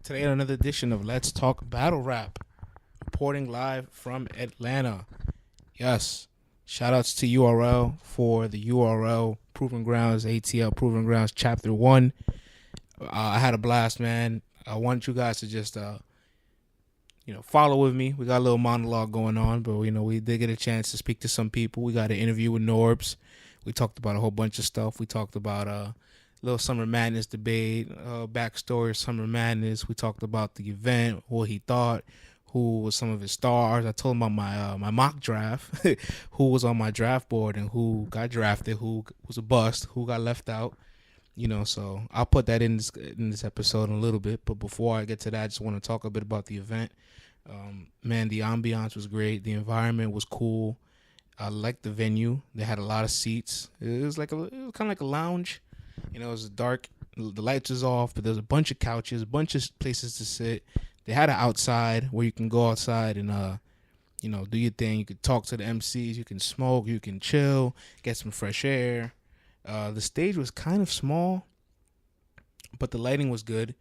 Today on another edition of Let's Talk Battle Rap, reporting live from Atlanta. Yes, shout outs to URL for the URL Proving Grounds, ATL Proving Grounds Chapter 1. I had a blast, man. I want you guys to just, follow with me. We got a little monologue going on, but, we did get a chance to speak to some people. We got an interview with Norbes. We talked about a whole bunch of stuff. We talked about, little Summer Madness debate, backstory of Summer Madness. We talked about the event, what he thought, who was some of his stars. I told him about my mock draft, who was on my draft board and who got drafted, who was a bust, who got left out. So I'll put that in this episode in a little bit. But before I get to that, I just want to talk a bit about the event. Man, the ambiance was great. The environment was cool. I liked the venue. They had a lot of seats. It was kind of like a lounge. It was dark. The lights was off, but there was a bunch of couches, a bunch of places to sit. They had an outside where you can go outside and, do your thing. You could talk to the MCs. You can smoke. You can chill, get some fresh air. The stage was kind of small, but the lighting was good.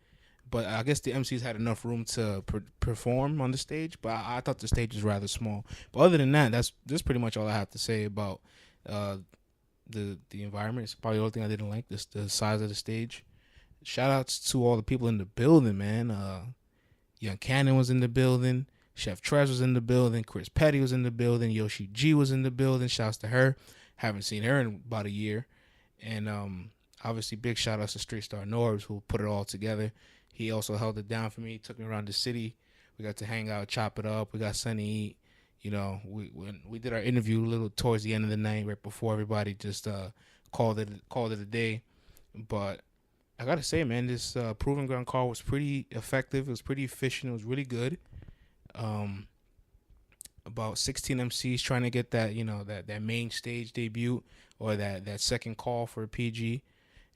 But I guess the MCs had enough room to perform on the stage. But I thought the stage was rather small. But other than that, that's pretty much all I have to say about the environment. It's probably the only thing I didn't like, the size of the stage. Shout outs to all the people in the building, man. Young Cannon was in the building. Chef Trez was in the building. Chris Petty was in the building. Yoshi G was in the building. Shouts to her. Haven't seen her in about a year. And obviously big shout outs to Street Star Norbes, who put it all together. He also held it down for me. He took me around the city. We got to hang out, chop it up. We got something to eat. We did our interview a little towards the end of the night, right before everybody just called it a day. But I gotta say, man, this Proving Ground call was pretty effective. It was pretty efficient. It was really good. About 16 MCs trying to get that, that main stage debut or that second call for a PG.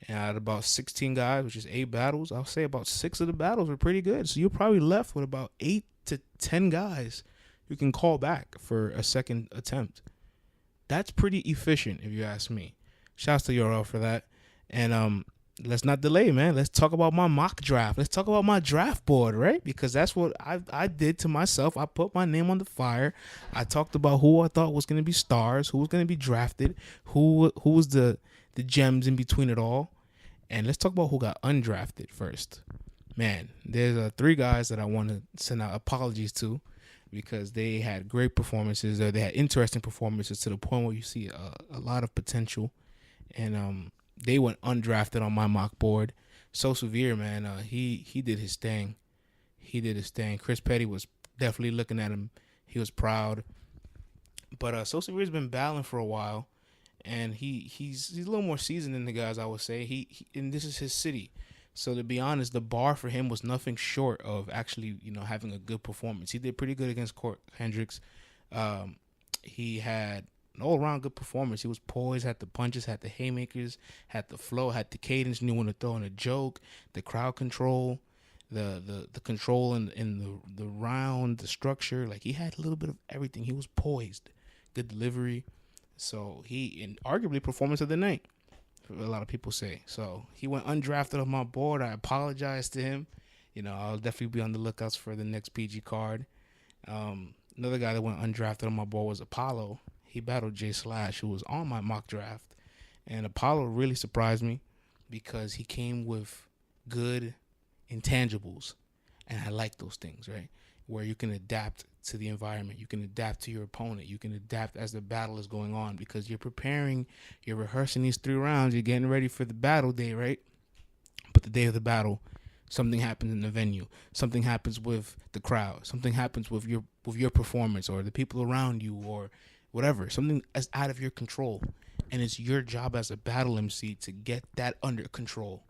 And out of about 16 guys, which is 8 battles, I'll say about 6 of the battles were pretty good. So you're probably left with about 8 to 10 guys you can call back for a second attempt. That's pretty efficient, if you ask me. Shouts to URL for that. And let's not delay, man. Let's talk about my mock draft. Let's talk about my draft board, right? Because that's what I did to myself. I put my name on the fire. I talked about who I thought was going to be stars, who was going to be drafted, who was the gems in between it all. And let's talk about who got undrafted first. Man, there's 3 guys that I want to send out apologies to, because they had great performances, or they had interesting performances to the point where you see a lot of potential. And they went undrafted on my mock board. So Severe, man, he did his thing. He did his thing. Chris Petty was definitely looking at him. He was proud. But So Severe's been battling for a while, and he's a little more seasoned than the guys, I would say. He and this is his city. So to be honest, the bar for him was nothing short of actually, having a good performance. He did pretty good against Court Hendricks. He had an all-around good performance. He was poised, had the punches, had the haymakers, had the flow, had the cadence, knew when to throw in a joke, the crowd control, the control in the round, the structure. Like, he had a little bit of everything. He was poised, good delivery. So and arguably performance of the night, a lot of people say. So he went undrafted on my board. I apologize to him. I'll definitely be on the lookouts for the next PG card. Another guy that went undrafted on my board was Apollo. He battled Jay Slash, who was on my mock draft. And Apollo really surprised me because he came with good intangibles. And I like those things, right? Where you can adapt to the environment. You can adapt to your opponent. You can adapt as the battle is going on, because you're preparing, you're rehearsing these 3 rounds. You're getting ready for the battle day, right? But the day of the battle, something happens in the venue. Something happens with the crowd. Something happens with your performance, or the people around you, or whatever. Something is out of your control. And it's your job as a battle MC to get that under control,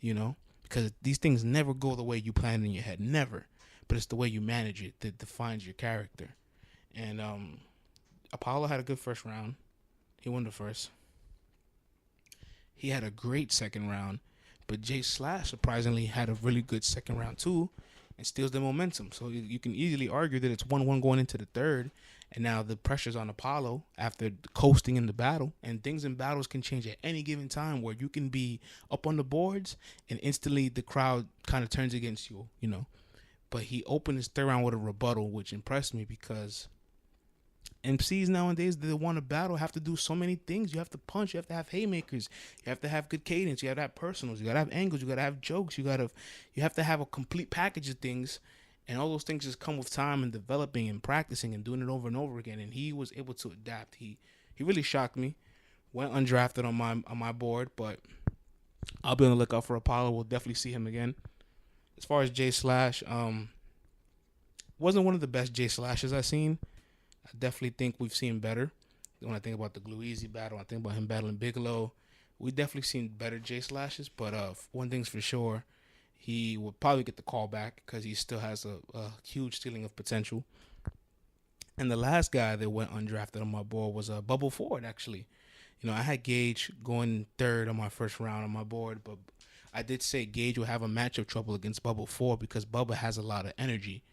because these things never go the way you planned in your head. Never. But it's the way you manage it that defines your character. And Apollo had a good first round. He won the first. He had a great second round. But Jay Slash, surprisingly, had a really good second round, too. and steals the momentum. So you can easily argue that it's 1-1 going into the third, and now the pressure's on Apollo after coasting in the battle. And things in battles can change at any given time, where you can be up on the boards and instantly the crowd kind of turns against you, you know. But he opened his third round with a rebuttal, which impressed me because MCs nowadays, they want to battle, have to do so many things. You have to punch, you have to have haymakers, you have to have good cadence, you have to have personals, you gotta have angles, you gotta have jokes, you have to have a complete package of things, and all those things just come with time and developing and practicing and doing it over and over again. And he was able to adapt. He really shocked me. Went undrafted on my board, but I'll be on the lookout for Apollo. We'll definitely see him again. As far as J Slash, wasn't one of the best J Slashes I've seen. I definitely think we've seen better. When I think about the Glue Easy battle, I think about him battling Bigelow. We definitely seen better J Slashes, but one thing's for sure, he will probably get the call back because he still has a huge ceiling of potential. And the last guy that went undrafted on my board was Bubble Ford, actually. You know, I had Gage going third on my first round on my board, but I did say Gage will have a matchup trouble against Bubble Ford because Bubba has a lot of energy.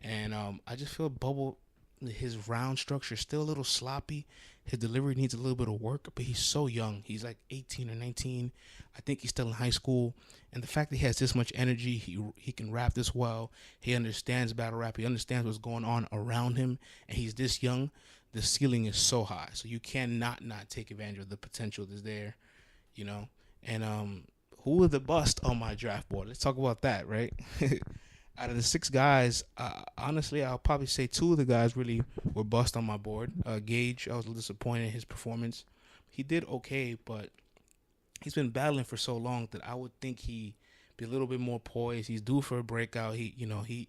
And I just feel Bubble, his round structure is still a little sloppy. His delivery needs a little bit of work, but he's so young. He's like 18 or 19. I think he's still in high school. And the fact that he has this much energy, he can rap this well. He understands battle rap. He understands what's going on around him. And he's this young. The ceiling is so high. So you cannot not take advantage of the potential that's there, you know. And who are the bust on my draft board? Let's talk about that, right? Out of the 6 guys, honestly, I'll probably say 2 of the guys really were bust on my board. Gage, I was a little disappointed in his performance. He did okay, but he's been battling for so long that I would think he'd be a little bit more poised. He's due for a breakout. He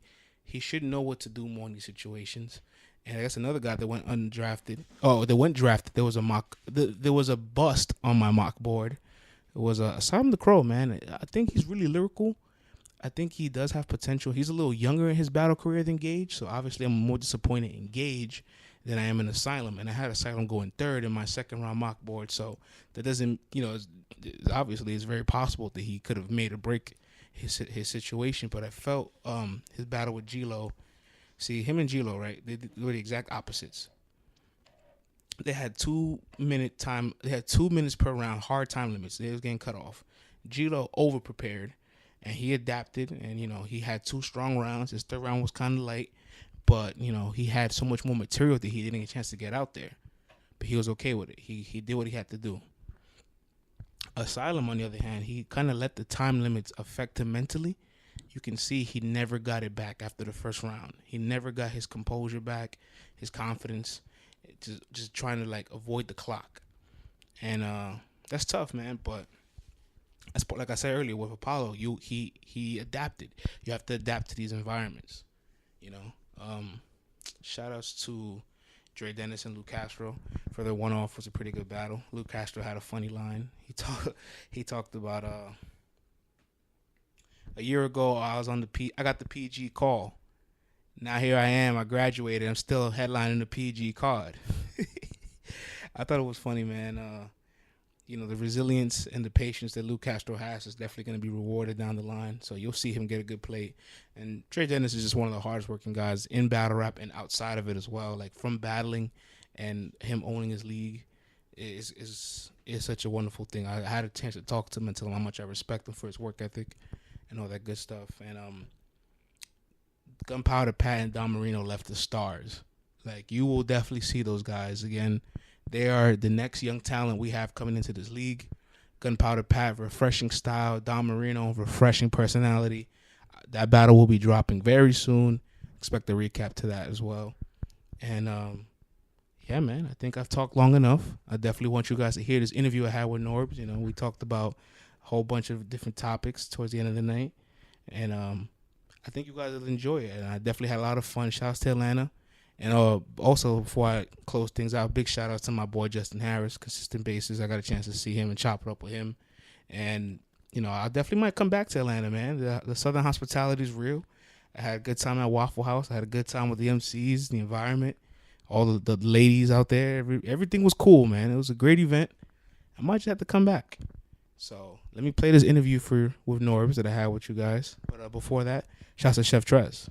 should know what to do more in these situations. And that's another guy that went undrafted. Oh, that went drafted. There was a mock. There was a bust on my mock board. It was Asylum the Crow, man. I think he's really lyrical. I think he does have potential. He's a little younger in his battle career than Gage, so obviously I'm more disappointed in Gage than I am in Asylum. And I had Asylum going third in my second round mock board, so that doesn't, obviously it's very possible that he could have made or break his situation. But I felt his battle with G-Lo. See, him and G-Lo, right? They were the exact opposites. They had 2 minute time. They had 2 minutes per round, hard time limits. They was getting cut off. G-Lo over prepared. And he adapted, and, he had 2 strong rounds. His third round was kind of light, but, he had so much more material that he didn't get a chance to get out there. But he was okay with it. He did what he had to do. Asylum, on the other hand, he kind of let the time limits affect him mentally. You can see he never got it back after the first round. He never got his composure back, his confidence, just trying to, avoid the clock. And that's tough, man, but like I said earlier with Apollo, he adapted. You have to adapt to these environments, Shout outs to Dre Dennis and Luke Castro for their one-off. Was a pretty good battle. Luke Castro had a funny line. He talked about a year ago I got the PG call. Now here I am. I graduated. I'm still headlining the PG card. I thought it was funny, man. The resilience and the patience that Luke Castro has is definitely going to be rewarded down the line. So you'll see him get a good plate. And Trey Dennis is just one of the hardest working guys in battle rap and outside of it as well. Like, from battling and him owning his league is such a wonderful thing. I had a chance to talk to him and tell him how much I respect him for his work ethic and all that good stuff. And Gunpowder Pat and Don Marino left the stars. Like, you will definitely see those guys again. They are the next young talent we have coming into this league. Gunpowder Pat, refreshing style. Don Marino, refreshing personality. That battle will be dropping very soon. Expect a recap to that as well. And, yeah, man, I think I've talked long enough. I definitely want you guys to hear this interview I had with Norbes. We talked about a whole bunch of different topics towards the end of the night. And I think you guys will enjoy it. And I definitely had a lot of fun. Shouts to Atlanta. And also, before I close things out, big shout out to my boy Justin Harris, consistent basis. I got a chance to see him and chop it up with him. And, I definitely might come back to Atlanta, man. The Southern hospitality is real. I had a good time at Waffle House. I had a good time with the MCs, the environment, all the ladies out there. Everything was cool, man. It was a great event. I might just have to come back. So let me play this interview with Norbes that I had with you guys. But before that, shouts to Chef Trez.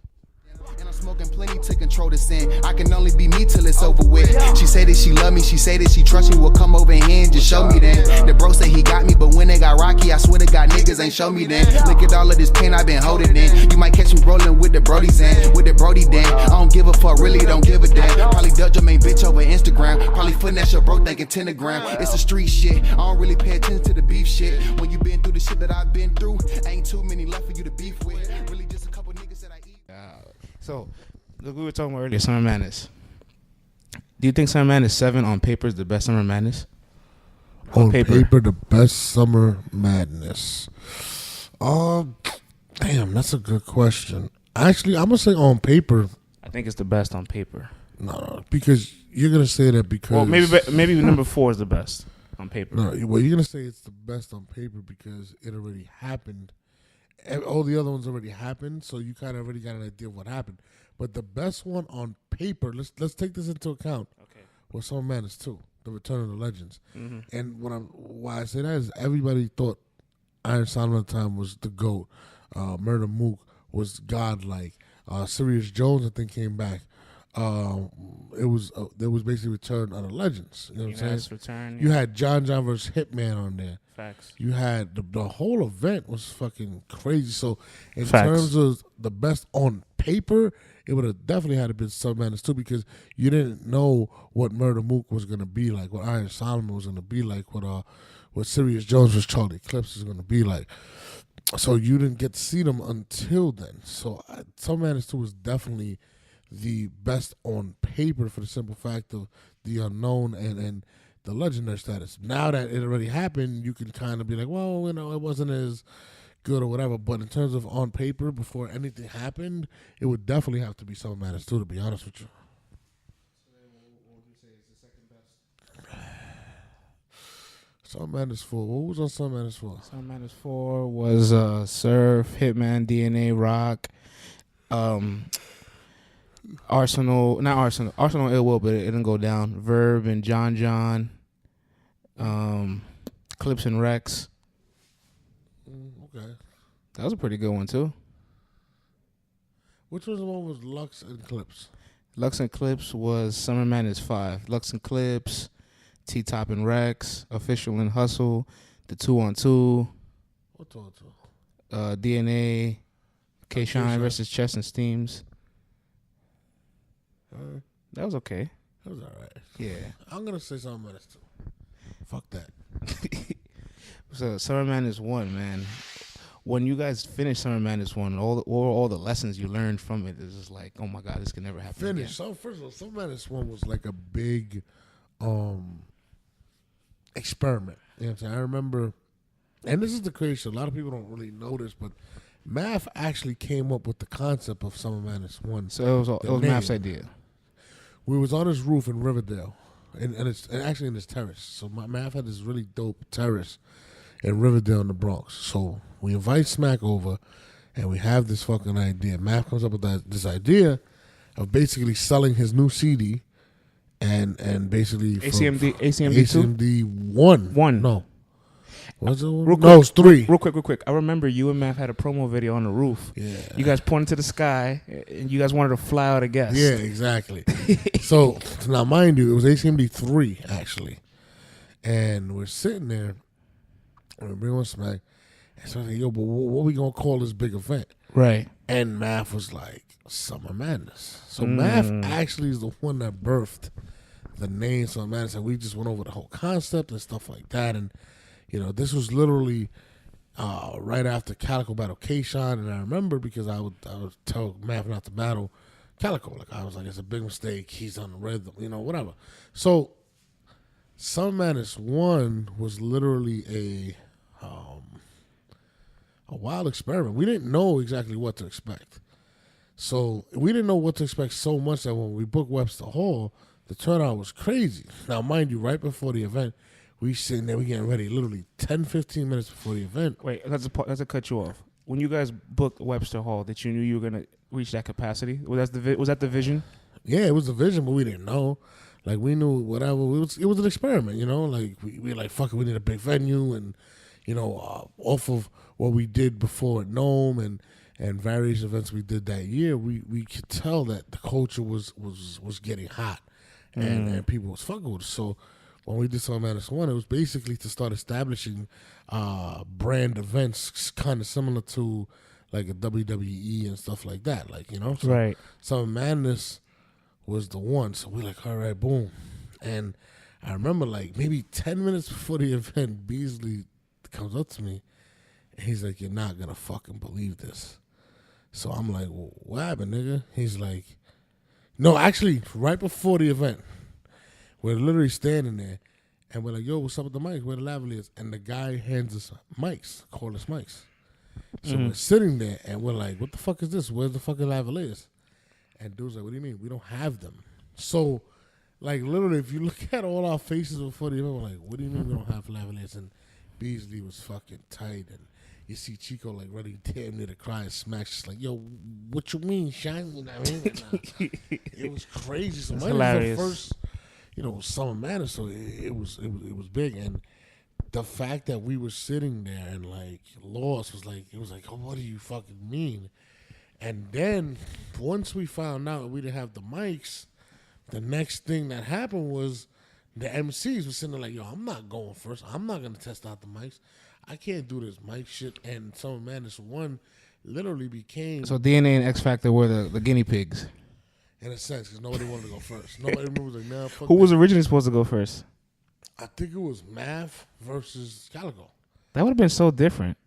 And I'm smoking plenty to control the sin. I can only be me till it's over with. She say that she love me, she say that she trust me. Will come over here and just show me then. The bro say he got me, but when they got rocky, I swear to God niggas ain't show me then. Look at all of this pain I've been holding in. You might catch me rolling with the Brodies in, with the Brody den. I don't give a fuck, really don't give a damn. Probably duck your main bitch over Instagram. Probably finesse your bro thinking 10 gram. It's the street shit. I don't really pay attention to the beef shit. When you been through the shit that I've been through, ain't too many left for you to beef with. Really just a couple niggas that I eat. So, look, we were talking about earlier, Summer Madness. Do you think Summer Madness 7 on paper is the best Summer Madness? On paper, the best Summer Madness. Damn, that's a good question. Actually, I'm going to say on paper. I think it's the best on paper. No, because you're going to say that because. Well, maybe number 4 is the best on paper. No, well, you're going to say it's the best on paper because it already happened. All the other ones already happened, so you kind of already got an idea of what happened. But the best one on paper, let's take this into account. Okay. Was Summer Madness 2, The Return of the Legends. Mm-hmm. And why I say that is everybody thought Iron Solomon at the time was the GOAT. Murder Mook was godlike. Sirius Jones, I think, came back. There was basically Return of the Legends. You know what I'm saying? Return, yeah. You had John versus Hitman on there. Facts. You had the whole event was fucking crazy. So in Facts. terms of the best on paper, it would have definitely had to be Summer Madness 2 because you didn't know what Murder Mook was gonna be like, what Iron Solomon was gonna be like, what Sirius Jones was Charlie Eclipse is gonna be like. So you didn't get to see them until then. So Summer Madness 2 was definitely the best on paper for the simple fact of the unknown and the legendary status. Now that it already happened, you can kind of be like, well, you know, it wasn't as good or whatever. But in terms of on paper, before anything happened, it would definitely have to be Summer Madness 2, to be honest with you. So then what would you say is the second best? Summer Madness 4. What was on Summer Madness 4? Summer Madness 4 was Surf, Hitman, DNA, Rock, Arsenal Ill Will, but it didn't go down. Verb and John, Clips and Rex. Okay. That was a pretty good one too. Which was the one with Lux and Clips? Lux and Clips was Summer Madness 5. Lux and Clips, T-Top and Rex, Official and Hustle, the 2-on-2. What 2-on-2? DNA, K-Shine versus Chess and Steams. That was okay. That was all right. Yeah. I'm going to say Summer Madness 2. Fuck that. So Summer Madness 1, man. When you guys finished Summer Madness 1, all the lessons you learned from it is just like, oh my God, this can never happen again. So first of all, Summer Madness 1 was like a big experiment. You know what I'm saying? I remember, and this is the crazy shit, a lot of people don't really know this, but Math actually came up with the concept of Summer Madness 1. So it was Math's idea. We was on his roof in Riverdale, and actually in this terrace. So my Math had this really dope terrace in Riverdale in the Bronx. So we invite Smack over, and we have this fucking idea. Math comes up with this idea of basically selling his new CD, and basically ACMD 1. No. Was it one? No, it's 3. Real quick. I remember you and Math had a promo video on the roof. Yeah. You guys pointed to the sky, and you guys wanted to fly out a guest. Yeah, exactly. So now, mind you, it was ACMD 3 actually, and we're sitting there, and we bring on Smack, and so I said, "Yo, but what we gonna call this big event?" Right. And Math was like, "Summer Madness." So Math actually is the one that birthed the name Summer Madness, and we just went over the whole concept and stuff like that, and. You know, this was literally right after Calico battled K-Shine, and I remember because I would tell Math not to battle Calico. Like I was like, it's a big mistake. He's on the rhythm, you know, whatever. So, Summer Madness 1 was literally a wild experiment. We didn't know exactly what to expect. So we didn't know what to expect so much that when we booked Webster Hall, the turnout was crazy. Now, mind you, right before the event. We sitting there, we getting ready literally 10, 15 minutes before the event. Wait, that's to cut you off. When you guys booked Webster Hall, that you knew you were going to reach that capacity? Was that the vision? Yeah, it was the vision, but we didn't know. Like, we knew whatever. It was an experiment, you know? Like, we were like, fuck it, we need a big venue. And, off of what we did before at Nome and various events we did that year, we could tell that the culture was getting hot, and people was fucking with us. So when we did Summer Madness 1, it was basically to start establishing brand events kind of similar to like a WWE and stuff like that. So Right. Summer Madness was the one. So we're like, all right, boom. And I remember like maybe 10 minutes before the event, Beasley comes up to me and he's like, you're not going to fucking believe this. So I'm like, well, what happened, nigga? He's like, no, actually, right before the event, we're literally standing there, and we're like, yo, what's up with the mics? Where the lavaliers? And the guy hands us mics, cordless mics. So we're sitting there, and we're like, what the fuck is this? Where's the fucking lavaliers? And dude's like, what do you mean? We don't have them. So, like, literally, if you look at all our faces before the event, we're like, what do you mean we don't have lavaliers? And Beasley was fucking tight, and you see Chico, like, running damn near to cry and smash. Just like, yo, what you mean, Shine? You know what I mean? It was crazy. So, mine was the first, Summer Madness, so it was big. And the fact that we were sitting there and, like, Lost was like, it was like, oh, what do you fucking mean? And then once we found out we didn't have the mics, the next thing that happened was the MCs were sitting there like, yo, I'm not going first. I'm not going to test out the mics. I can't do this mic shit. And Summer Madness 1 literally became... So DNA and X Factor were the guinea pigs. In a sense, because nobody wanted to go first. Nobody was like, nah, fuck Who that. was originally supposed to go first? I think it was Math versus Calico. That would have been so different.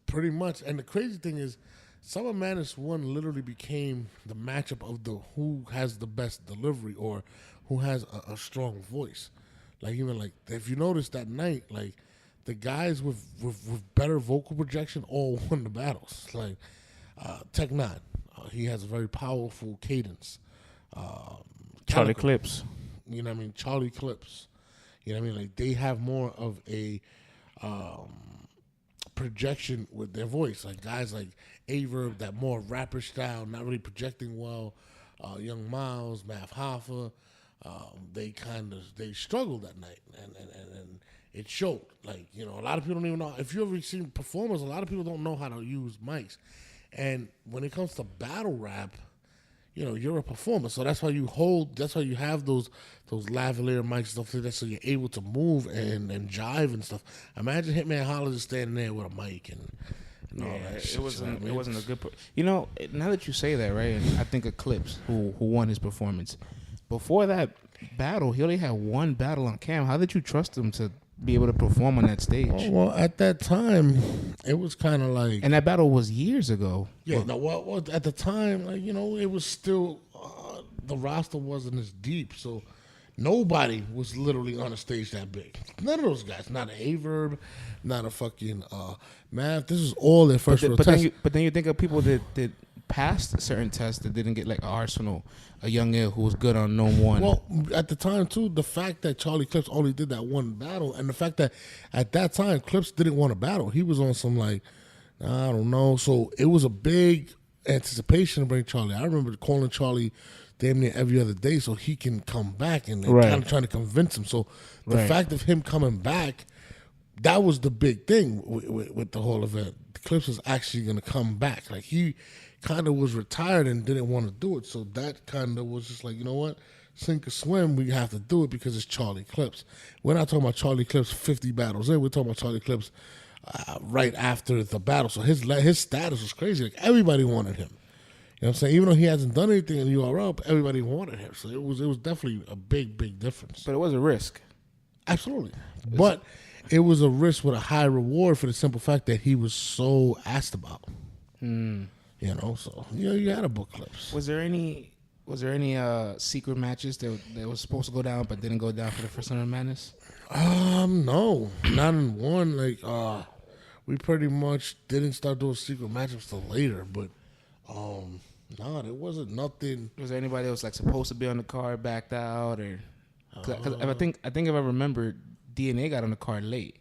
Pretty much. And the crazy thing is, Summer Madness 1 literally became the matchup of the who has the best delivery or who has a strong voice. Like, even like, if you notice that night, like, the guys with better vocal projection all won the battles. Like, Tech Nine, he has a very powerful cadence. Charlie Calico, Clips. You know what I mean? Charlie Clips. You know what I mean? Like, they have more of a projection with their voice. Like, guys like Averb, that more rapper style, not really projecting well. Young Miles, Math Hoffa, they struggled that night, and it showed. Like, a lot of people don't even know. If you ever seen performers, a lot of people don't know how to use mics. And when it comes to battle rap, you're a performer, so that's why you have those lavalier mics, stuff like that, so you're able to move and jive and stuff. Imagine Hitman Holler just standing there with a mic and all that shit. It wasn't a good. Now that you say that, right, and I think of Clips who won his performance. Before that battle, he only had one battle on cam. How did you trust him to be able to perform on that stage? Oh, well, at that time, it was kind of like... And that battle was years ago. Yeah, at the time, like, it was still... the roster wasn't as deep, so nobody was literally on a stage that big. None of those guys. Not an Averb, not a fucking Math. This is all their first real test. But then you think of people that passed certain tests that didn't get, like Arsenal, a Young Ill who was good on Gnome 1. Well, at the time, too, the fact that Charlie Clips only did that one battle, and the fact that at that time, Clips didn't want to battle. He was on some, like, I don't know. So it was a big anticipation to bring Charlie. I remember calling Charlie damn near every other day so he can come back, and kind of trying to convince him. So the fact of him coming back, that was the big thing with the whole event. Clips was actually going to come back. Like, he kind of was retired and didn't want to do it. So that kind of was just like, you know what? Sink or swim, we have to do it because it's Charlie Clips. We're not talking about Charlie Clips 50 battles in. We're talking about Charlie Clips right after the battle. So his status was crazy. Like, everybody wanted him. You know what I'm saying? Even though he hasn't done anything in URL, everybody wanted him. So it was definitely a big difference. But it was a risk. Absolutely. But it was a risk with a high reward for the simple fact that he was so asked about. So you had a book Clips. Was there any secret matches that was supposed to go down but didn't go down for the first Summer Madness? No, not in one. Like, we pretty much didn't start doing secret matchups till later. But, no, there wasn't nothing. Was there anybody that was like supposed to be on the card backed out, or? Because I think if I remember, DNA got on the card late.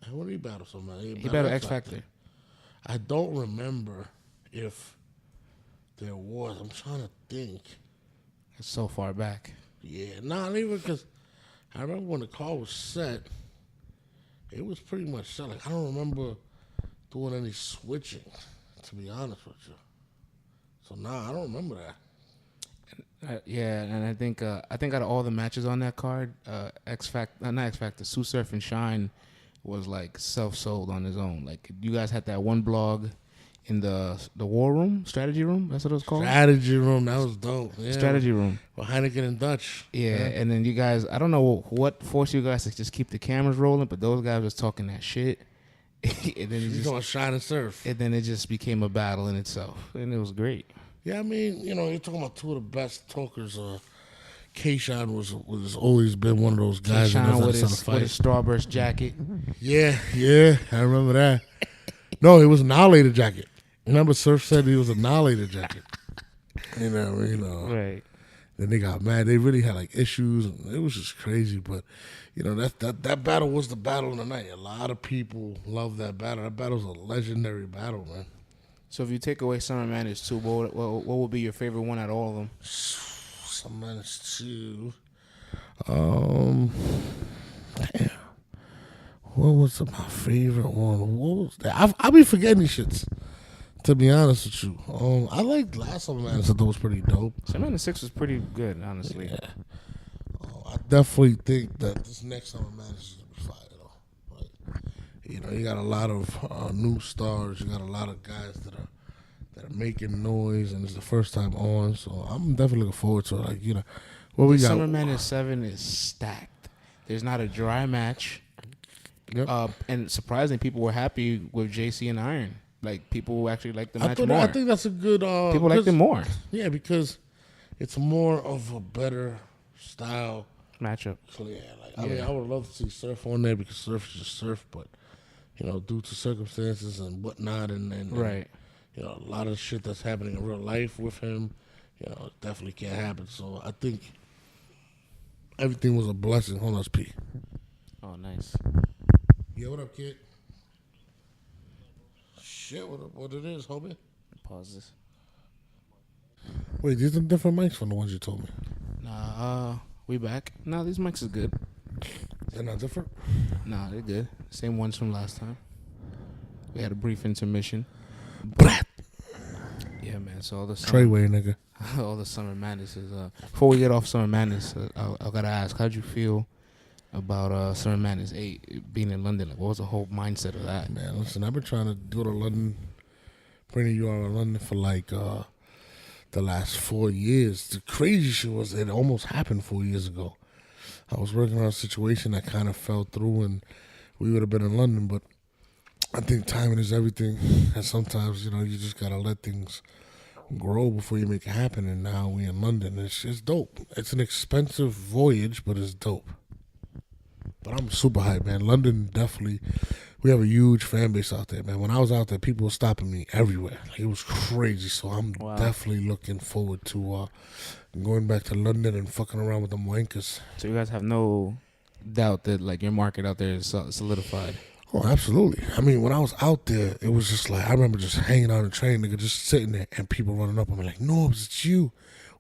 What did he battle somebody? He battled X Factor. I don't remember if there was. I'm trying to think. It's so far back. Yeah, not even because I remember when the card was set. It was pretty much set. Like, I don't remember doing any switching, to be honest with you. So nah, I don't remember that. Yeah, and I think out of all the matches on that card, not X Factor, Sue Surf and Shine was like self-sold on his own. Like you guys had that one blog in the war room, strategy room. That's what it was called. Strategy room, that was dope. Yeah. Strategy room. With Heineken and Dutch. Yeah, and then you guys, I don't know what forced you guys to just keep the cameras rolling, but those guys was talking that shit. And then He's on Shine and Surf. And then it just became a battle in itself, and it was great. Yeah, I mean, you know, you're talking about two of the best talkers. K-Shine was always been one of those guys that knows how to fight. With his Starburst jacket. Yeah, I remember that. No, it was an Annihilator jacket. Remember, Surf said he was an Annihilator jacket. You know. Right. Then they got mad. They really had like issues, and it was just crazy. But you know, that battle was the battle of the night. A lot of people loved that battle. That battle's a legendary battle, man. So if you take away Summer Madness 2, what would be your favorite one out of all of them? Summer Madness 2. Damn. What was my favorite one? What was that? I be forgetting these shits. To be honest with you, I liked last Summer Madness. I thought it was pretty dope. Summer Madness 6 was pretty good, honestly. Yeah. I definitely think that this next Summer Madness is gonna be fire though. Like, you know, you got a lot of new stars. You got a lot of guys that are making noise, and it's the first time on. So I'm definitely looking forward to it. Like, you know, what we got. Summer Madness 7 is stacked. There's not a dry match. Yep. And surprisingly, people were happy with JC and Iron. Like, people actually liked the match more. I think that's a good. People liked it more. Yeah, because it's more of a better style matchup. So yeah, like I mean, I would love to see Surf on there because Surf is just Surf, but you know, due to circumstances and whatnot, and right, you know, a lot of shit that's happening in real life with him, you know, it definitely can't happen. So I think everything was a blessing. Hold on, P. Oh, nice. Yeah, what up, kid? Shit, what it is, homie? Pause this. Wait, these are different mics from the ones you told me. Nah, we back. Nah, these mics is good. They're not different? Nah, they're good. Same ones from last time. We had a brief intermission. Brat. Yeah, man. So all the Treyway, nigga. All the Summer Madness is. Before we get off Summer Madness, I gotta ask, how'd you feel about Summer Madness 8 being in London? Like, what was the whole mindset of that? Man, listen, I've been trying to go to London, bringing you out of London for like the last 4 years. The crazy shit was it almost happened 4 years ago. I was working on a situation that kind of fell through, and we would have been in London, but I think timing is everything, and sometimes, you know, you just gotta let things grow before you make it happen. And now we in London. It's dope. It's an expensive voyage, but it's dope. But I'm super hyped, man. London, definitely, we have a huge fan base out there, man. When I was out there, people were stopping me everywhere. Like, it was crazy. So I'm definitely looking forward to going back to London and fucking around with them wankers. So you guys have no doubt that, like, your market out there is solidified? Oh, absolutely. I mean, when I was out there, it was just like, I remember just hanging on the train, nigga, just sitting there, and people running up on me like, Norbes, it's you.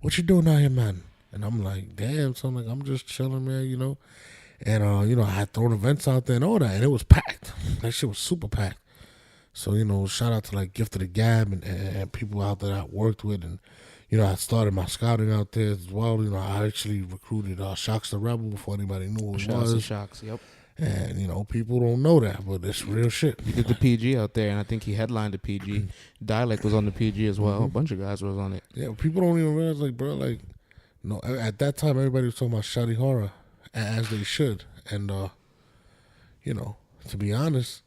What you doing out here, man? And I'm like, damn. So I'm like, I'm just chilling, man, you know. And, you know, I had thrown events out there and all that, and it was packed. That shit was super packed. So, you know, shout out to, like, Gift of the Gab and people out there that I worked with. And, you know, I started my scouting out there as well. You know, I actually recruited Shocks the Rebel before anybody knew who he was. Shocks, yep. And, you know, people don't know that, but it's real shit. He did the PG out there, and I think he headlined the PG. Dialect was on the PG as well. A bunch of guys was on it. Yeah, people don't even realize, like, bro, like, no, at that time, everybody was talking about Shotty Horror, as they should. And, you know, to be honest,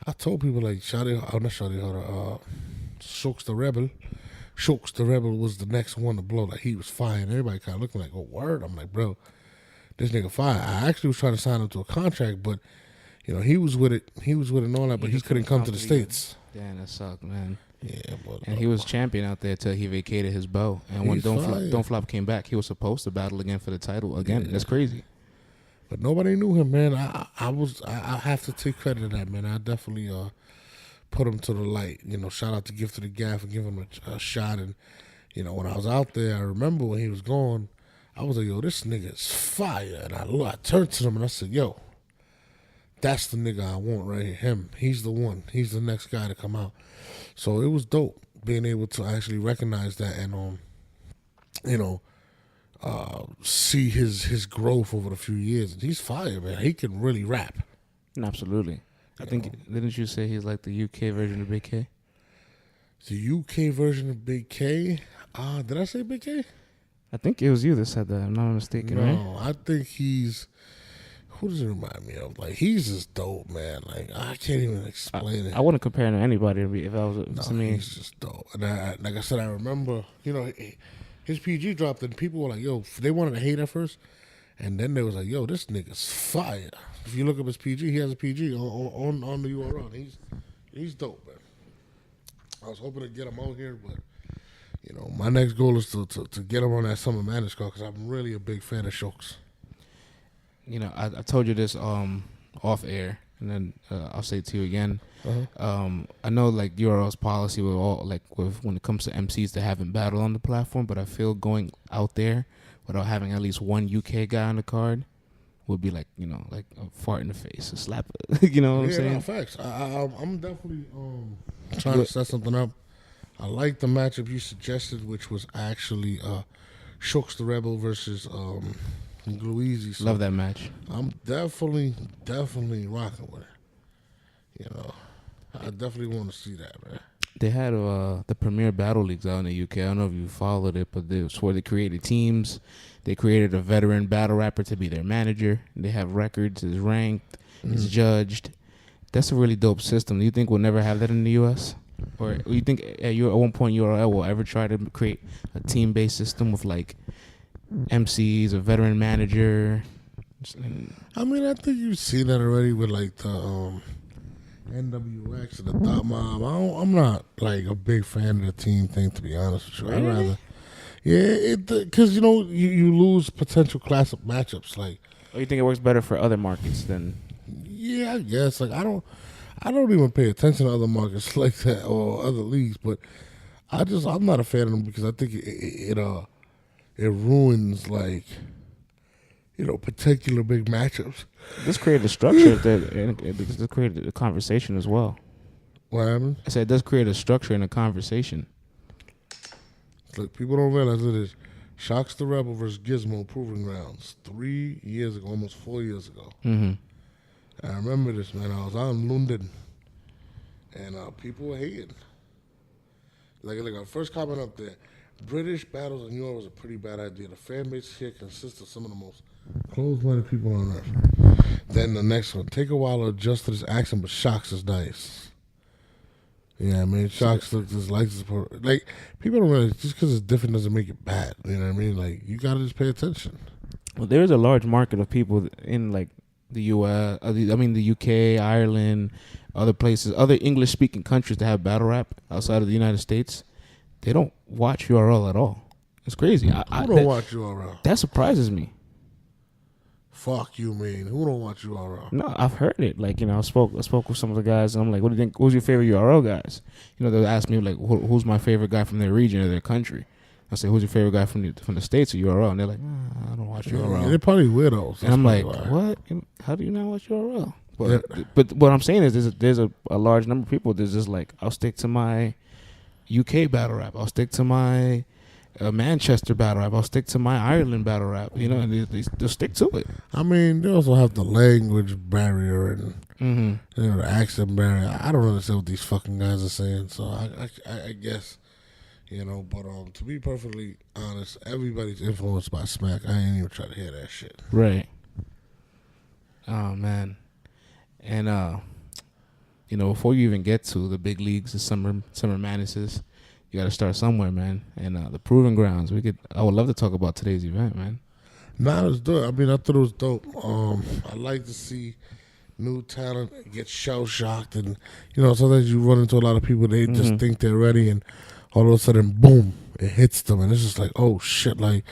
I told people, like, not Shotty Horror, Shocks the Rebel. Shocks the Rebel was the next one to blow. Like, he was fire. And everybody kind of looking like, oh, word? I'm like, bro, this nigga fire. I actually was trying to sign him to a contract, but, you know, he was with it. He was with it and all that, but he couldn't come to the States. Damn, that sucked, man. Yeah, but and he was champion out there till he vacated his bow. And when Don't Flop came back, he was supposed to battle again for the title again. Yeah. That's crazy. But nobody knew him, man. I have to take credit to that, man. I definitely put him to the light. You know, shout out to Gift of the Gab for giving him a shot. And, you know, when I was out there, I remember when he was gone, I was like, yo, this nigga is fire. And I turned to him and I said, yo, that's the nigga I want right here. Him. He's the one. He's the next guy to come out. So it was dope being able to actually recognize that and see his growth over the few years. And he's fire, man. He can really rap. Absolutely. I think didn't you say he's like the UK version of Big K? The UK version of Big K. Did I say Big K? I think it was you that said that. I'm not mistaken, No, right? I think he's. Who does it remind me of? Like, he's just dope, man. Like, I can't even explain it. I wouldn't compare him to anybody if I was to me. He's just dope. And like I said, I remember, his PG dropped and people were like, yo, they wanted to hate at first. And then they was like, yo, this nigga's fire. If you look up his PG, he has a PG on the URL. He's dope, man. I was hoping to get him out here, but, my next goal is to get him on that Summer Madness card because I'm really a big fan of Shokes. I told you this off air, and then I'll say it to you again. I know like URL's policy with all when it comes to MCs to having battle on the platform, but I feel going out there without having at least one UK guy on the card would be like a fart in the face, a slap. You know what I'm saying? No, facts. I'm definitely trying to set something up. I like the matchup you suggested, which was actually Shooks the Rebel versus Gluezy. So love that match. I'm definitely rocking with it. I definitely want to see that, man. They had the premier battle leagues out in the UK. I don't know if you followed it, but it's where they created teams. They created a veteran battle rapper to be their manager. They have records. It's ranked. It's judged. That's a really dope system. Do you think we'll never have that in the US? Or do you think at one point URL will ever try to create a team-based system with like MCs, a veteran manager? I mean, I think you've seen that already with like the NWX and the Thought Mob. I'm not like a big fan of the team thing, to be honest with you. Really? I'd rather, because you lose potential classic matchups. Like, Or you think it works better for other markets than? yeah, I guess. Like, I don't even pay attention to other markets like that or other leagues, but I'm not a fan of them because I think it ruins like particular big matchups. This created a structure this created a conversation as well. What happened? I said it does create a structure and a conversation. Look, people don't realize it is Shocks the Rebel versus Gizmo Proving Grounds 3 years ago, almost 4 years ago. Mm-hmm. I remember this, man. I was out in London, and people were hating. Like our first comment up there, British battles in Europe was a pretty bad idea. The fan base here consists of some of the most closed-minded people on earth. Then the next one, take a while to adjust to this accent, but Shocks is nice. Yeah, I mean, Shocks looks just like people don't realize just because it's different doesn't make it bad. You know what I mean? Like, you gotta just pay attention. Well, there is a large market of people in like the U.S. The U.K., Ireland, other places, other English-speaking countries that have battle rap outside of the United States. They don't watch URL at all. It's crazy. Who don't watch URL? That surprises me. Fuck you, mean? Who don't watch URL? No, I've heard it. Like, I spoke with some of the guys, and I'm like, what do you think? Who's your favorite URL guys? They'll ask me, like, who's my favorite guy from their region or their country? I say, who's your favorite guy from the States or URL? And they're like, I don't watch URL. Yeah, they're probably weirdos. And I'm like, what? How do you not watch URL? But what I'm saying is there's a large number of people that's just like, I'll stick to my UK battle rap. I'll stick to my Manchester battle rap. I'll stick to my Ireland battle rap. And they'll stick to it. I mean, they also have the language barrier and the accent barrier. I don't understand what these fucking guys are saying. So I guess, but to be perfectly honest, everybody's influenced by Smack. I ain't even try to hear that shit. Right. Oh man. And before you even get to the big leagues, the summer madnesses, you got to start somewhere, man. And the proving grounds, I would love to talk about today's event, man. Nah, it was dope. I mean, I thought it was dope. I like to see new talent get shell shocked, and sometimes you run into a lot of people, they just think they're ready, and all of a sudden, boom, it hits them, and it's just like, oh shit, like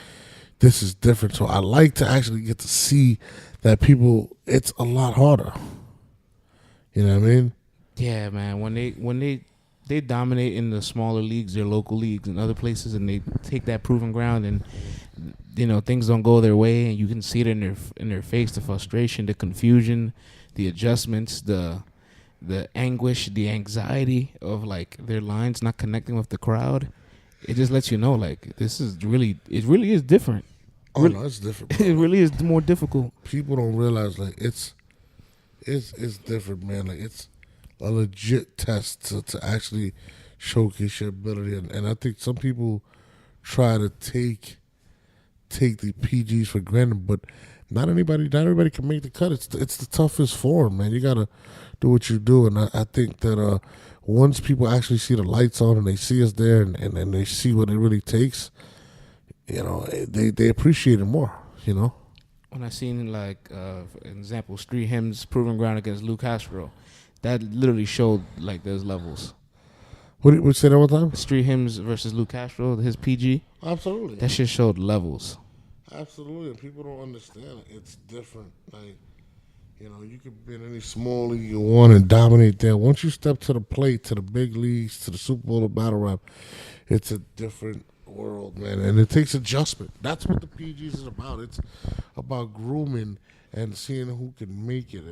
this is different. So I like to actually get to see that it's a lot harder. You know what I mean? Yeah, man. When they dominate in the smaller leagues, their local leagues and other places, and they take that proven ground, and things don't go their way, and you can see it in their face, the frustration, the confusion, the adjustments, the anguish, the anxiety of like their lines not connecting with the crowd. It just lets you know like this is really it really is different. Oh no, it's different. Bro. It really is more difficult. People don't realize like it's different, man. Like it's a legit test to actually showcase your ability, and I think some people try to take the PGs for granted, but not everybody can make the cut. It's the toughest form, man. You gotta do what you do, and I think that once people actually see the lights on and they see us there and they see what it really takes, you know, they appreciate it more, you know. When I seen like for example, Street Hymns Proving Ground against Lou Castro, that literally showed like there's levels. What say that one time? Street Hymns versus Lou Castro, his PG. Absolutely. That shit showed levels. Absolutely. People don't understand it. It's different. Like, you know, you could be in any small league you want and dominate there. Once you step to the plate, to the big leagues, to the Super Bowl or battle rap, it's a different world, man. And it takes adjustment. That's what the PGs is about. It's about grooming and seeing who can make it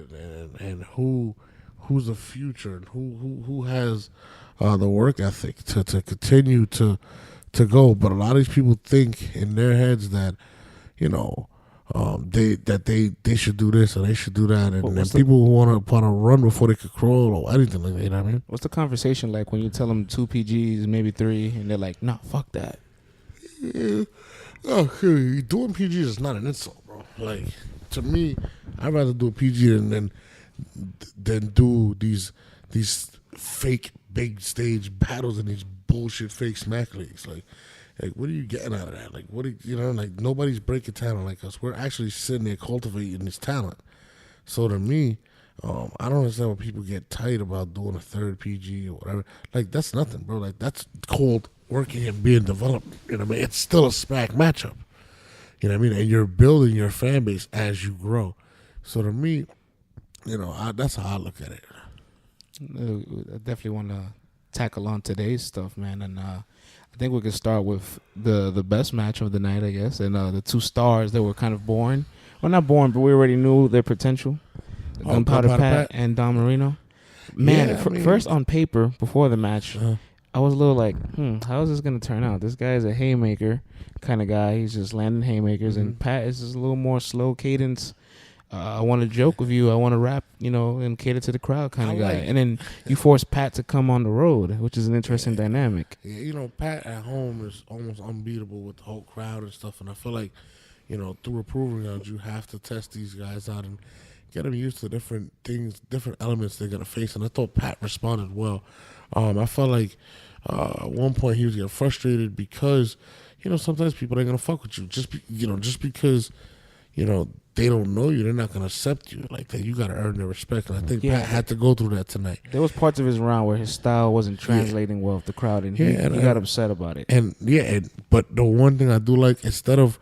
and who's the future and who has the work ethic to continue to go. But a lot of these people think in their heads that, you know, they should do this or they should do that, and people who want to run before they could crawl or anything like that. You know what I mean? What's the conversation like when you tell them 2 PGs, maybe 3, and they're like, "Nah, fuck that." Yeah. Oh, doing PGs is not an insult, bro. Like, to me, I'd rather do a PG than do these fake big stage battles and these bullshit fake smack leagues. Like, what are you getting out of that? Like, like, nobody's breaking talent like us. We're actually sitting there cultivating this talent. So to me, I don't understand why people get tight about doing a 3rd PG or whatever. Like, that's nothing, bro. Like, that's called working and being developed. You know what I mean? It's still a smack matchup. You know what I mean? And you're building your fan base as you grow. So to me, you know, that's how I look at it. I definitely want to tackle on today's stuff, man, and I think we could start with the best match of the night, I guess, and the 2 stars that were kind of born. Well, not born, but we already knew their potential. Gunpowder Pat and Don Marino. Man, Yeah, first on paper, before the match, I was a little like, how is this going to turn out? This guy is a haymaker kind of guy. He's just landing haymakers, and Pat is just a little more slow cadence. I want to joke with you. I want to rap, you know, and cater to the crowd kind of guy. And then you force Pat to come on the road, which is an interesting dynamic. Yeah, you know, Pat at home is almost unbeatable with the whole crowd and stuff. And I feel like, you know, through a proving ground, you have to test these guys out and get them used to different things, different elements they're going to face. And I thought Pat responded well. I felt like at one point he was getting frustrated because, you know, sometimes people ain't going to fuck with you. Just because, you know, they don't know you, they're not going to accept you like that. You got to earn their respect, and I think Pat had to go through that tonight. There was parts of his round where his style wasn't translating well with the crowd, and he got upset about it. But the one thing I do like, instead of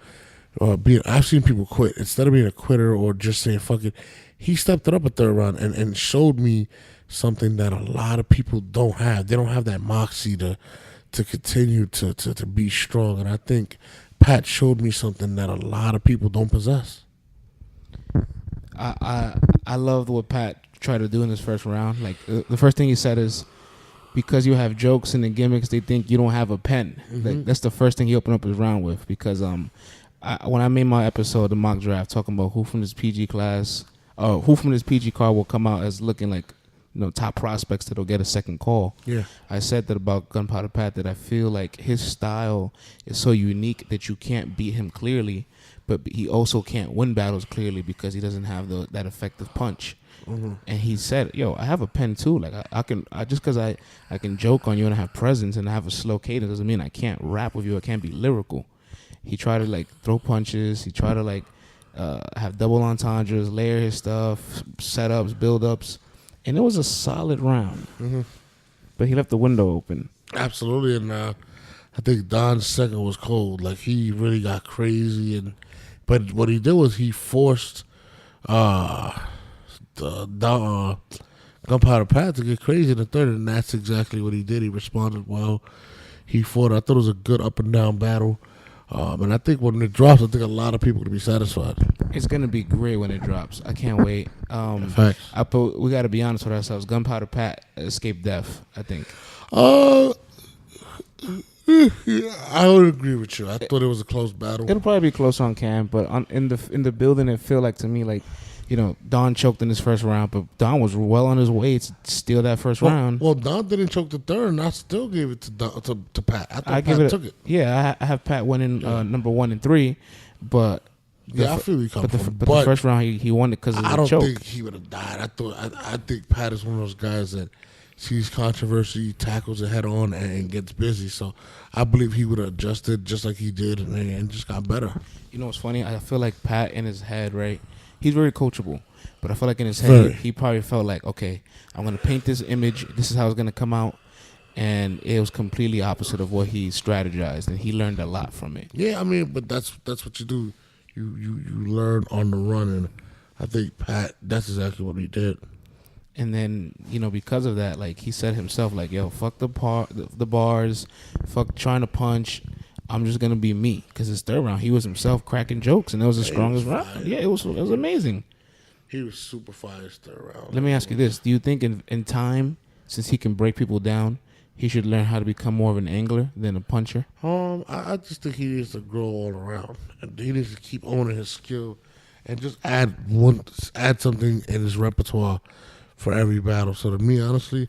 I've seen people quit, instead of being a quitter or just saying fuck it, he stepped it up a 3rd round and showed me something that a lot of people don't have. They don't have that moxie to continue to be strong, and I think Pat showed me something that a lot of people don't possess. I loved what Pat tried to do in his first round. Like the first thing he said is, because you have jokes and the gimmicks, they think you don't have a pen. Like, that's the first thing he opened up his round with. Because when I made my episode, the mock draft, talking about who from this PG class, who from this PG card will come out as looking like, you know, top prospects that'll get a second call. Yeah, I said that about Gunpowder Pat, that I feel like his style is so unique that you can't beat him clearly, but he also can't win battles clearly because he doesn't have that effective punch. And he said, "Yo, I have a pen too. Like I can just because I can joke on you and I have presence and I have a slow cadence doesn't mean I can't rap with you. I can't be lyrical." He tried to like throw punches. He tried to like have double entendres, layer his stuff, setups, build-ups. And it was a solid round. But he left the window open. Absolutely. And I think Don's second was cold. Like, he really got crazy. But what he did was he forced Gunpowder Pat to get crazy in the 3rd, and that's exactly what he did. He responded well. He fought. I thought it was a good up and down battle. And I think when it drops, I think a lot of people will be satisfied. It's gonna be great when it drops. I can't wait. Facts. We got to be honest with ourselves. Gunpowder Pat escaped death, I think. Yeah, I would agree with you. I thought it was a close battle. It'll probably be close on cam, but in the building, it feel like to me like, Don choked in his first round, but Don was well on his way to steal that first round. Well, Don didn't choke the third, and I still gave it to Pat. I thought Pat give it. took it. Yeah, I have Pat winning number 1 and 3. But I feel where you come from. But the first round he won it because of the choke. I don't think he would have died. I think Pat is one of those guys that sees controversy, tackles it head on, and gets busy. So I believe he would have adjusted just like he did, and just got better. You know what's funny? I feel like Pat in his head, right? He's very coachable, but I feel like in his head, he probably felt like, okay, I'm going to paint this image. This is how it's going to come out. And it was completely opposite of what he strategized, and he learned a lot from it. Yeah, I mean, but that's what you do. You learn on the run, and I think Pat, that's exactly what he did. And then, because of that, like, he said himself, like, yo, fuck the bars, fuck trying to punch. I'm just going to be me. Because his third round, he was himself cracking jokes, and it was the strongest round. Yeah, it was amazing. He was super fire his third round. Let me ask you this. Do you think in time, since he can break people down, he should learn how to become more of an angler than a puncher? I just think he needs to grow all around. And he needs to keep owning his skill and just add something in his repertoire for every battle. So to me, honestly,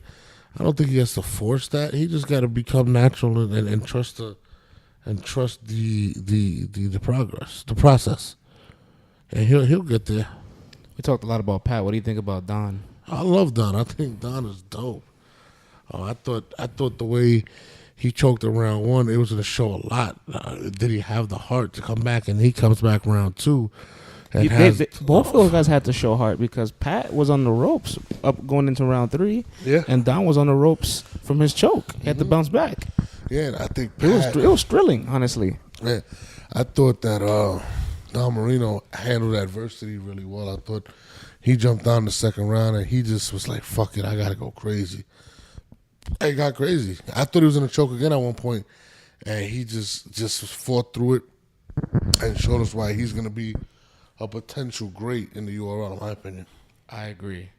I don't think he has to force that. He just got to become natural and trust the progress, the process, and he'll get there. We talked a lot about Pat. What do you think about Don? I love Don. I think Don is dope. I thought the way he choked in round 1, it was going to show a lot. Did he have the heart to come back? And he comes back round 2. Both of those guys had to show heart because Pat was on the ropes up going into round 3. Yeah. And Don was on the ropes from his choke. He had to bounce back. Yeah, and I think Pat, it was thrilling, honestly. Yeah, I thought that Don Marino handled adversity really well. I thought he jumped down the second round and he just was like, fuck it, I got to go crazy. He got crazy. I thought he was going to choke again at one point, and he just fought through it and showed us why he's going to be a potential great in the URL, in my opinion. I agree.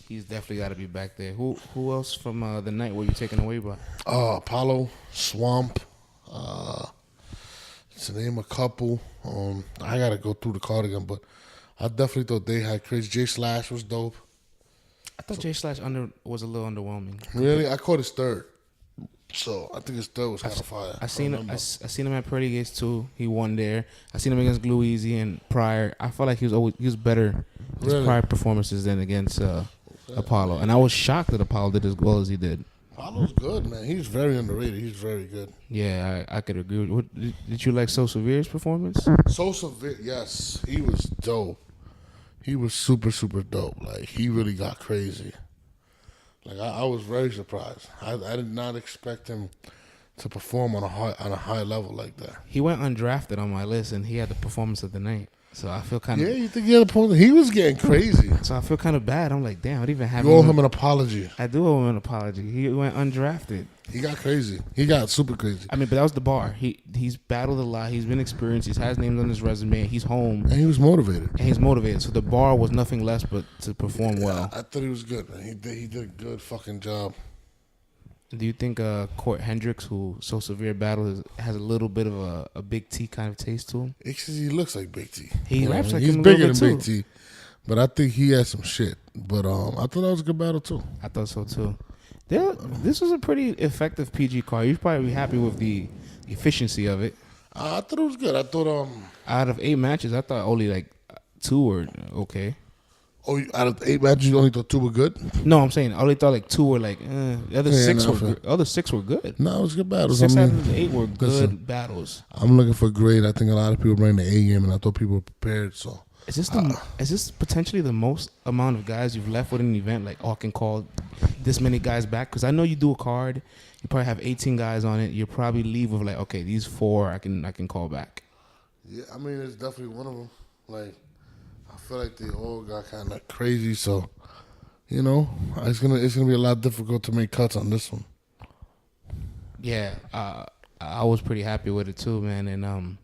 He's definitely got to be back there. Who else from the night were you taken away by? Apollo, Swamp, to name a couple. I got to go through the card again, but I definitely thought they had crazy. J Slash was dope. I thought J Slash was a little underwhelming. Really? I caught his third. So I think his third was kind of fire. I seen him at Pretty Gates too. He won there. I seen him against Glue Easy and Pryor. I felt like he was better his prior performances than against Apollo. And I was shocked that Apollo did as well as he did. Apollo's good, man. He's very underrated. He's very good. Yeah, I could agree. Did you like So Severe's performance? So Severe, yes. He was dope. He was super, super dope. Like, he really got crazy. Like, I was very surprised. I did not expect him to perform on a high level like that. He went undrafted on my list, and he had the performance of the night. So I feel kind of... Yeah, you think he had a performance? He was getting crazy. So I feel kind of bad. I'm like, damn, I didn't even have... You owe him an apology. I do owe him an apology. He went undrafted. He got crazy. He got super crazy. I mean, but that was the bar. He's battled a lot. He's been experienced. He has names on his resume. He's home. And he was motivated. So the bar was nothing less but to perform well. I thought he was good, man. He did a good fucking job. Do you think Court Hendricks, who So Severe battle, has a little bit of a Big T kind of taste to him? He looks like Big T. He raps like he's him bigger than too. Big T, but I think he has some shit. But I thought that was a good battle too. I thought so too. This was a pretty effective PG card. You'd probably be happy with the efficiency of it. I thought it was good. I thought out of 8 matches, I thought only like 2 were okay. Oh, out of 8 matches, you only thought 2 were good? No, I'm saying I only thought like 2 were like the other 6 were good. No, it was good battles. 6 out of the 8 were good battles. I'm looking for grade. I think a lot of people bring the A game, and I thought people were prepared. So is this potentially the most amount of guys you've left with an event? Like, I can call this many guys back? Because I know you do a card, you probably have 18 guys on it. You probably leave with like, okay, these 4 I can call back. Yeah, I mean, it's definitely one of them. Like, I feel like they all got kind of crazy, so it's gonna be a lot difficult to make cuts on this one. Yeah, I was pretty happy with it too, man. And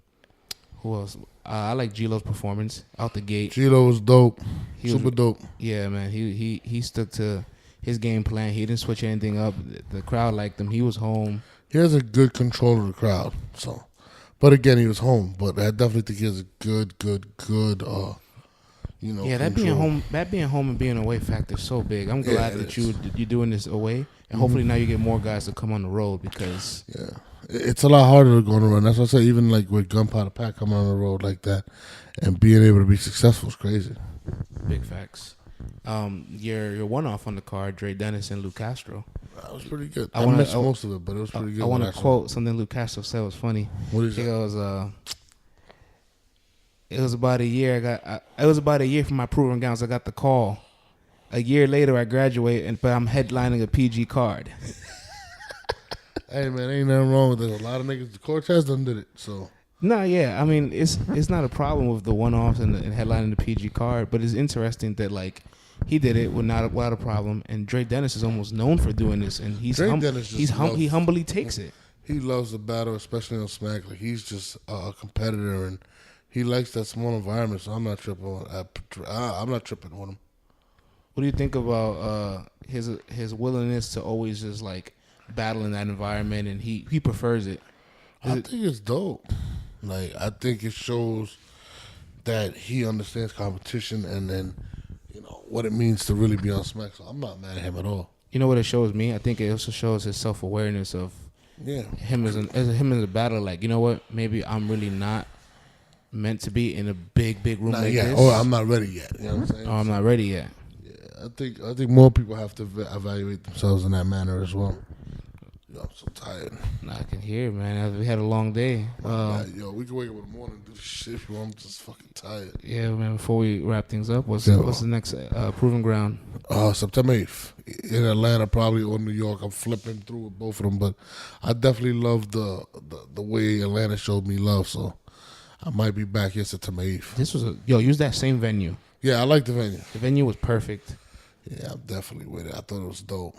who else? I like G-Lo's performance out the gate. G-Lo was dope. He Super was, dope. Yeah, man. He stuck to his game plan. He didn't switch anything up. The crowd liked him. He was home. He has a good control of the crowd. So, but again, he was home. But I definitely think he has a good. Yeah, that being home and being away factor is so big. I'm glad that you're doing this away, and hopefully now you get more guys to come on the road because it's a lot harder to go on the road. That's what I say. Even like with Gunpowder Pack coming on the road like that and being able to be successful is crazy. Big facts. Your one off on the card, Dre Dennis and Luke Castro. That was pretty good. I missed most of it, but it was pretty good. I want to quote something Luke Castro said was funny. What is it? It goes, it was about a year. It was about a year from my proving grounds. I got the call. A year later, I graduate, but I'm headlining a PG card. Hey man, ain't nothing wrong with it. A lot of niggas, the Cortez done did it. So no, yeah, I mean it's not a problem with the one-offs and headlining the PG card, but it's interesting that like he did it without a problem, and Dre Dennis is almost known for doing this, and he humbly takes it. He loves the battle, especially on Smack. Like he's just a competitor, and he likes that small environment. So I'm not tripping. I'm not tripping with him. What do you think about his willingness to always just like battle in that environment, and he prefers it? I think it's dope. Like I think it shows that he understands competition, and then what it means to really be on Smack. So I'm not mad at him at all. You know what it shows me? I think it also shows his self-awareness of him as a battler. Like, you know what? Maybe I'm really not meant to be in a big room like this. Or I'm not ready yet. You know what I'm saying? Or I'm not ready yet. Yeah, I think more people have to evaluate themselves in that manner as well. I'm so tired. I can hear, man. We had a long day. We can wake up in the morning and do this shit. I'm just fucking tired. Yeah, man. Before we wrap things up, what's the next proving ground? September 8th in Atlanta, probably, or New York. I'm flipping through with both of them, but I definitely love the way Atlanta showed me love. So I might be back here September 8th. Use that same venue. Yeah, I like the venue. The venue was perfect. Yeah, I'm definitely with it. I thought it was dope.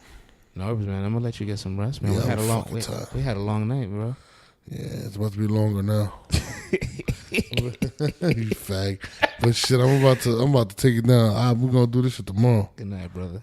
Norbes, man, I'm gonna let you get some rest, man. Yeah, we had a long night, bro. Yeah, it's about to be longer now. You fag. But shit, I'm about to take it down. We're gonna do this shit tomorrow. Good night, brother.